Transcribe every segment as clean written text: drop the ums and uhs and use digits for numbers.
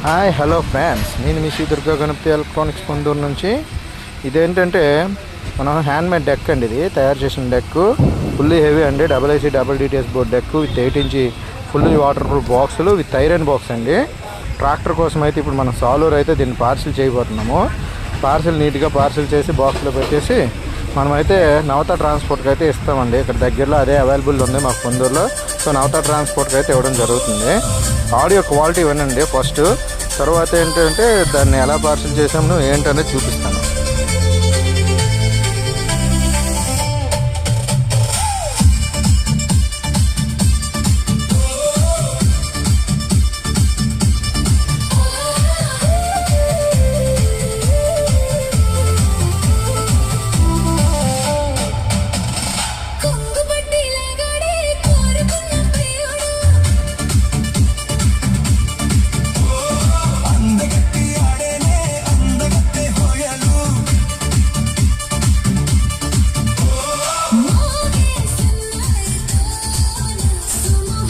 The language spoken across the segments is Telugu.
హాయ్ హలో ఫ్రెండ్స్, నేను మీ శ్రీ దుర్గా గణపతి ఎలక్ట్రానిక్స్ పొందూరు నుంచి. ఇదేంటంటే మనం హ్యాండ్మేడ్ డెక్ అండి. ఇది తయారు చేసిన డెక్ ఫుల్లీ హెవీ అండి. Double DTS board deck with 8 inch fully water proof బాక్సులు విత్ ఐరన్ బాక్స్ అండి. ట్రాక్టర్ కోసం అయితే ఇప్పుడు మనం సాలూరు అయితే దీన్ని పార్సిల్ చేయబోతున్నాము. పార్సిల్ నీట్గా పార్సిల్ చేసి బాక్స్లో పెట్టేసి మనమైతే నవత ట్రాన్స్పోర్ట్కి అయితే ఇస్తామండి. ఇక్కడ దగ్గరలో అదే అవైలబుల్ ఉంది మాకు పొందూరులో. సో నవత ట్రాన్స్పోర్ట్కి అయితే ఇవ్వడం జరుగుతుంది. ఆడియో క్వాలిటీ ఇవ్వనండి ఫస్ట్, తర్వాత ఏంటంటే దాన్ని ఎలా పార్సిల్ చేసాము ఏంటనేది చూపిస్తాను.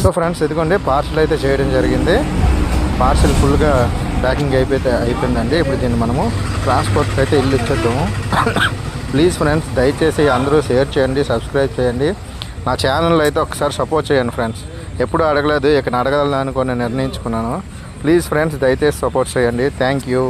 సో ఫ్రెండ్స్, ఇదిగోండి పార్సిల్ అయితే చేయడం జరిగింది. పార్సిల్ ఫుల్గా ప్యాకింగ్ అయిపోయిందండి. ఇప్పుడు దీన్ని మనము ట్రాన్స్పోర్ట్కి అయితే ఇల్లు ఇచ్చేద్దాము. ప్లీజ్ ఫ్రెండ్స్, దయచేసి అందరూ షేర్ చేయండి, సబ్స్క్రైబ్ చేయండి. నా ఛానల్ అయితే ఒకసారి సపోర్ట్ చేయండి ఫ్రెండ్స్. ఎప్పుడూ అడగలేదు, ఇక్కడ అడగాలని అనుకుని నిర్ణయించుకున్నాను. ప్లీజ్ ఫ్రెండ్స్, దయచేసి సపోర్ట్ చేయండి. Thank you.